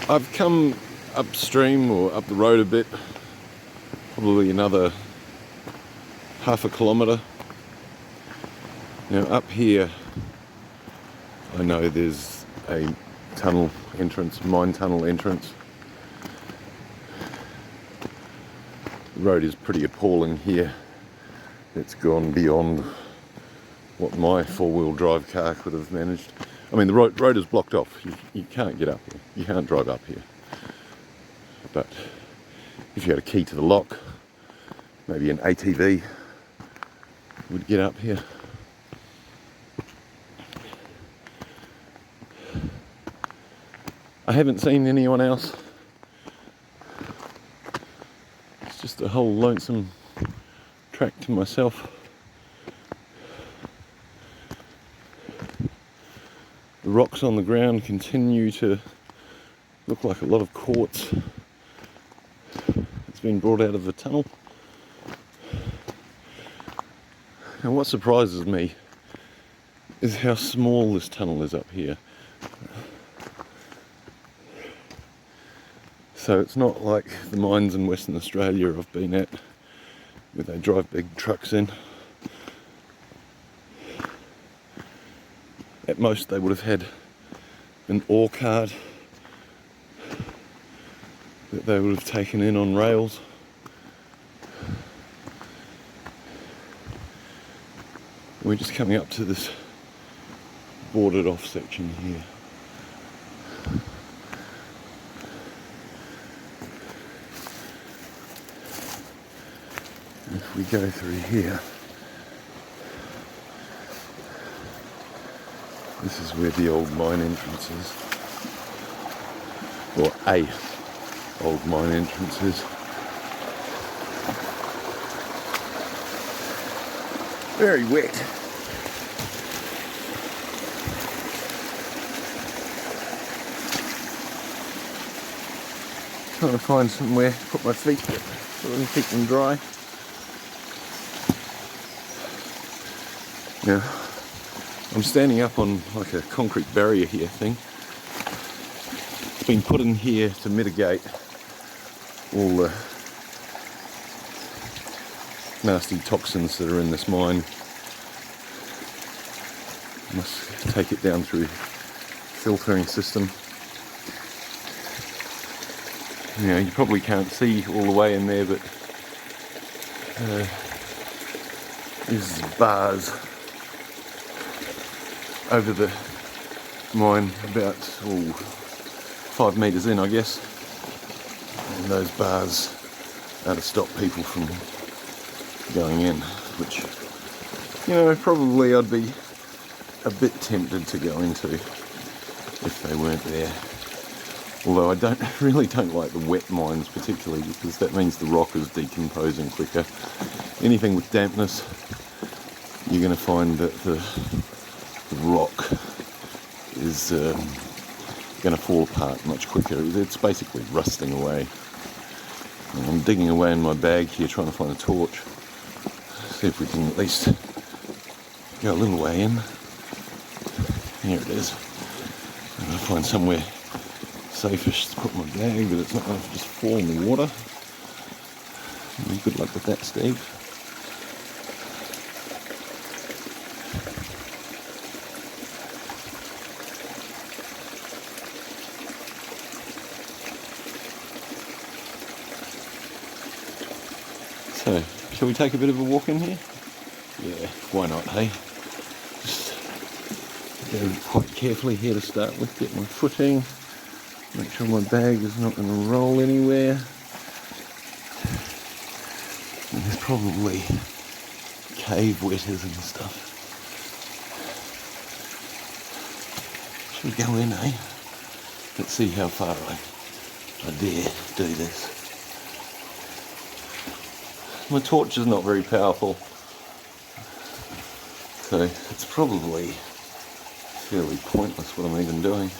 I've come upstream or up the road a bit, probably another half a kilometre. Now up here I know there's a tunnel entrance, mine tunnel entrance. The road is pretty appalling here. It's gone beyond what my four-wheel drive car could have managed. I mean, the road is blocked off. You can't get up here. You can't drive up here. But if you had a key to the lock, maybe an ATV would get up here. I haven't seen anyone else. It's just a whole lonesome track to myself. The rocks on the ground continue to look like a lot of quartz. It's been brought out of the tunnel. And what surprises me is how small this tunnel is up here. So it's not like the mines in Western Australia I've been at, where they drive big trucks in. At most they would have had an ore cart that they would have taken in on rails. We're just coming up to this boarded off section here. If we go through here, this is where the old mine entrance is, or a old mine entrance is. Very wet. Trying to find somewhere to put my feet so I can keep them dry. Now, I'm standing up on like a concrete barrier here thing. It's been put in here to mitigate all the nasty toxins that are in this mine. Must take it down through filtering system. You know, you probably can't see all the way in there, but there's bars over the mine about 5 metres in, I guess, and those bars are to stop people from going in, which, you know, probably I'd be a bit tempted to go into if they weren't there. Although I really don't like the wet mines particularly, because that means the rock is decomposing quicker. Anything with dampness, you're going to find that the rock is going to fall apart much quicker. It's basically rusting away. And I'm digging away in my bag here trying to find a torch. See if we can at least go a little way in. Here it is. I'm going to find somewhere safe-ish to put my bag, but it's not going to just fall in the water. Good luck with that, Steve. So, shall we take a bit of a walk in here? Yeah, why not, hey? Just go quite carefully here to start with, get my footing, make sure my bag is not going to roll anywhere. And there's probably cave wetters and stuff. Should we go in, eh? Let's see how far I dare do this. My torch is not very powerful, so it's probably fairly pointless what I'm even doing.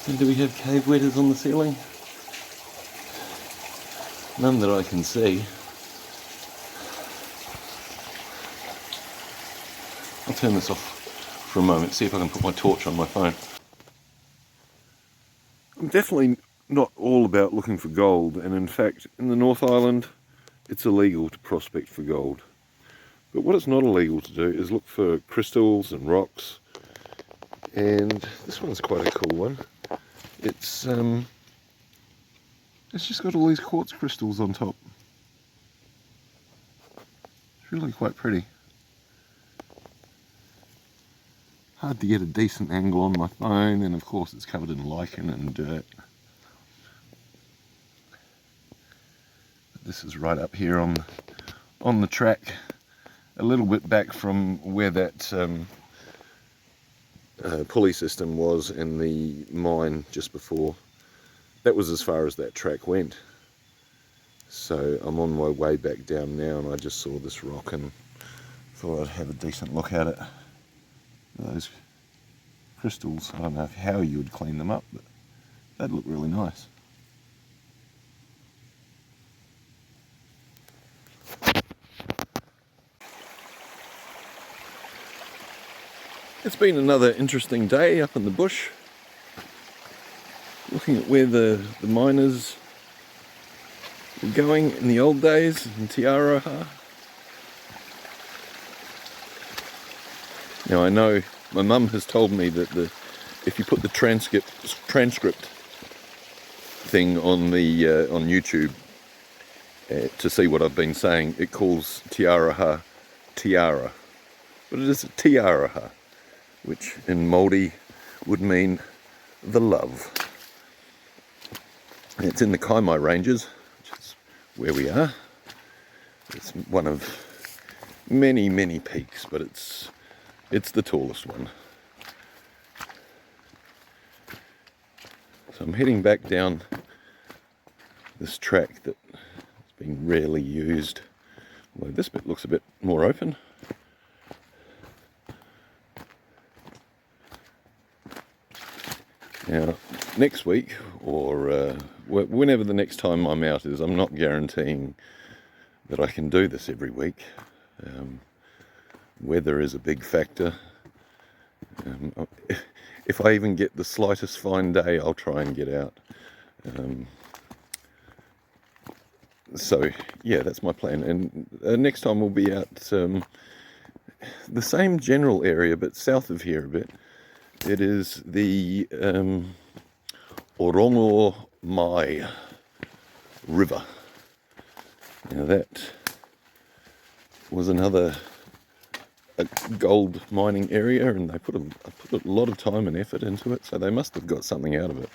And do we have cave wetters on the ceiling? None that I can see. I'll turn this off for a moment, see if I can put my torch on my phone. I'm definitely not all about looking for gold, and in fact in the North Island it's illegal to prospect for gold. But what it's not illegal to do is look for crystals and rocks, and this one's quite a cool one. It's just got all these quartz crystals on top. It's really quite pretty. Hard to get a decent angle on my phone, and of course it's covered in lichen and dirt. This is right up here on the track, a little bit back from where that pulley system was in the mine just before. That was as far as that track went. So I'm on my way back down now, and I just saw this rock and thought I'd have a decent look at it. Those crystals, I don't know how you would clean them up, but they'd look really nice. It's been another interesting day up in the bush, looking at where the miners were going in the old days in Te Araha. Now I know my mum has told me that if you put the transcript thing on the on YouTube to see what I've been saying, it calls Te Araha tiara, but it is a Te Araha, which in Māori would mean the love. And it's in the Kaimai Ranges, which is where we are. It's one of many, many peaks, but it's the tallest one. So I'm heading back down this track that has been rarely used. Although this bit looks a bit more open. Now, next week, or whenever the next time I'm out is, I'm not guaranteeing that I can do this every week. Weather is a big factor. If I even get the slightest fine day, I'll try and get out. So, yeah, that's my plan. And next time we'll be out the same general area, but south of here a bit. It is the Orongo Mai River. Now that was another gold mining area, and they put a lot of time and effort into it, so they must have got something out of it.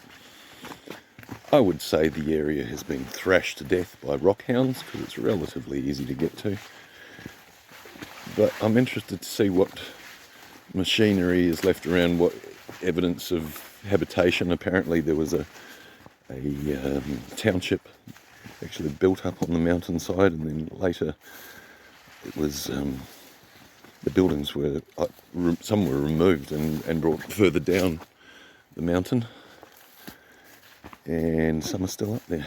I would say the area has been thrashed to death by rock hounds because it's relatively easy to get to. But I'm interested to see what machinery is left around, what evidence of habitation. Apparently there was a township actually built up on the mountainside, and then later it was the buildings were some were removed and brought further down the mountain, and some are still up there.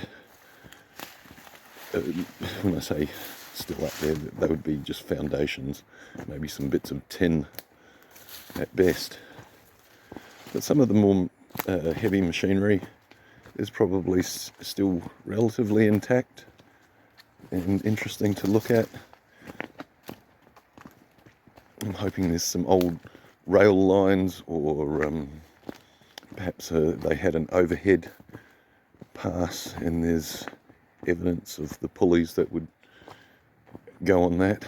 When I say still up there, they would be just foundations, maybe some bits of tin at best. But some of the more heavy machinery is probably still relatively intact and interesting to look at. I'm hoping there's some old rail lines, or perhaps they had an overhead pass and there's evidence of the pulleys that would go on that.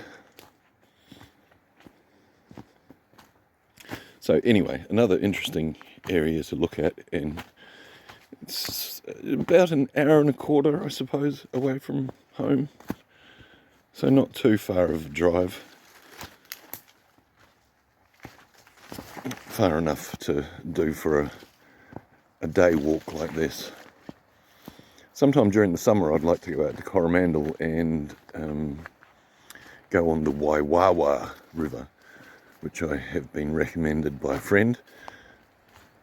So anyway, another interesting area to look at, and it's about an hour and a quarter, I suppose, away from home. So not too far of a drive. Far enough to do for a day walk like this. Sometime during the summer I'd like to go out to Coromandel and go on the Waiwawa River, which I have been recommended by a friend.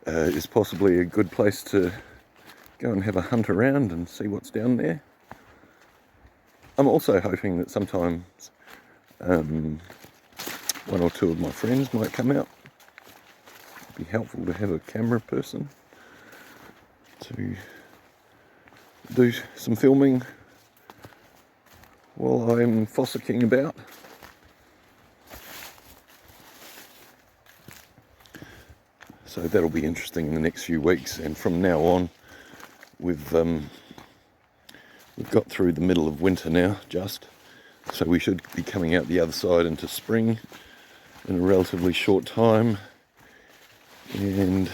Is possibly a good place to go and have a hunt around and see what's down there. I'm also hoping that sometimes one or two of my friends might come out. It'd be helpful to have a camera person. to do some filming while I'm fossicking about. So that'll be interesting in the next few weeks, and from now on we've got through the middle of winter now, so we should be coming out the other side into spring in a relatively short time. And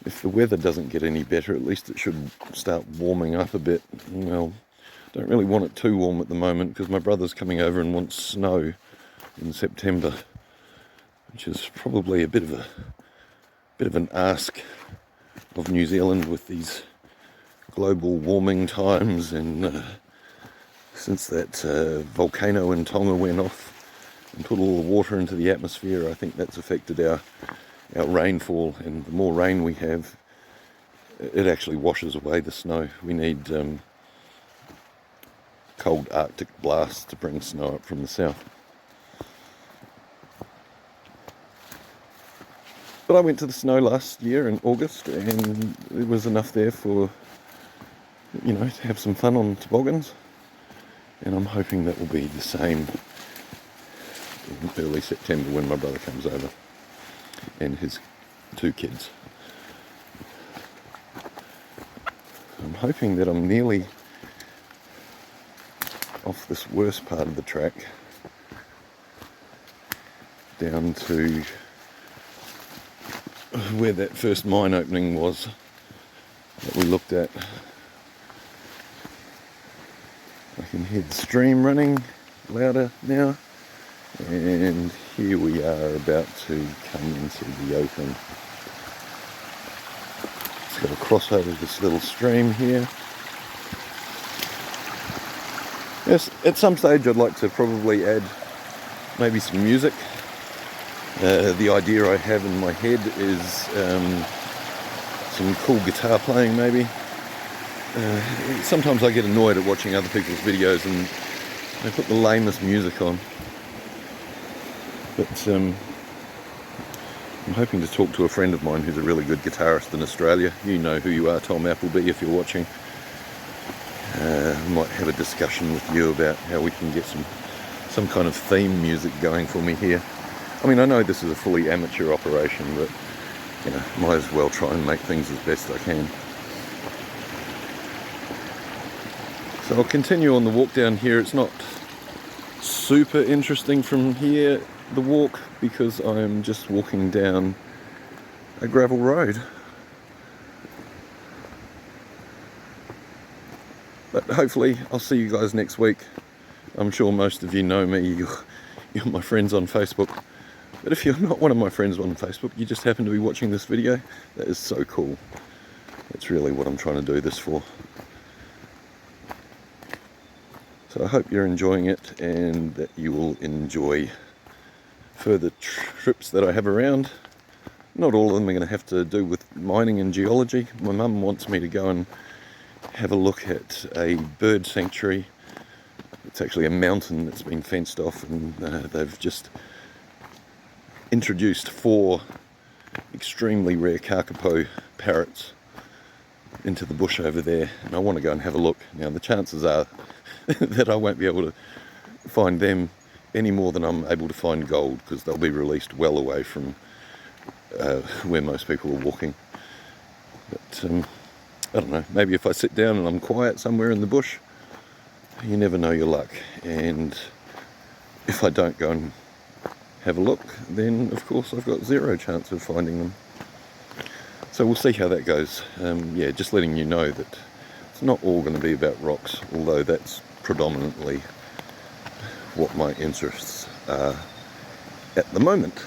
if the weather doesn't get any better, at least it should start warming up a bit. Well, don't really want it too warm at the moment because my brother's coming over and wants snow in September, which is probably a bit of an ask of New Zealand with these global warming times, and since that volcano in Tonga went off and put all the water into the atmosphere, I think that's affected our rainfall, and the more rain we have, it actually washes away the snow. We need cold Arctic blasts to bring snow up from the south. But I went to the snow last year in August, and there was enough there for, to have some fun on toboggans. And I'm hoping that will be the same in early September when my brother comes over and his 2 kids. I'm hoping that I'm nearly off this worst part of the track down to where that first mine opening was that we looked at. I can hear the stream running louder now, and here we are about to come into the open. It's got to cross over this little stream here. Yes, at some stage I'd like to probably add maybe some music. The idea I have in my head is some cool guitar playing maybe. Sometimes I get annoyed at watching other people's videos and they put the lamest music on. But I'm hoping to talk to a friend of mine who's a really good guitarist in Australia. You know who you are, Tom Appleby, if you're watching. I might have a discussion with you about how we can get some kind of theme music going for me here. I mean, I know this is a fully amateur operation, but might as well try and make things as best I can. So I'll continue on the walk down here. It's not super interesting from here, the walk, because I'm just walking down a gravel road. But hopefully I'll see you guys next week. I'm sure most of you know me, you're my friends on Facebook. But if you're not one of my friends on Facebook, you just happen to be watching this video, that is so cool. That's really what I'm trying to do this for. So I hope you're enjoying it and that you will enjoy further trips that I have around. Not all of them are going to have to do with mining and geology. My mum wants me to go and have a look at a bird sanctuary. It's actually a mountain that's been fenced off, and they've just introduced 4 extremely rare kakapo parrots into the bush over there, and I want to go and have a look. Now the chances are that I won't be able to find them any more than I'm able to find gold, because they'll be released well away from where most people are walking. But I don't know, maybe if I sit down and I'm quiet somewhere in the bush, you never know your luck. And if I don't go and have a look, then of course I've got 0 chance of finding them. So we'll see how that goes. Yeah, just letting you know that it's not all going to be about rocks, although that's predominantly what my interests are at the moment.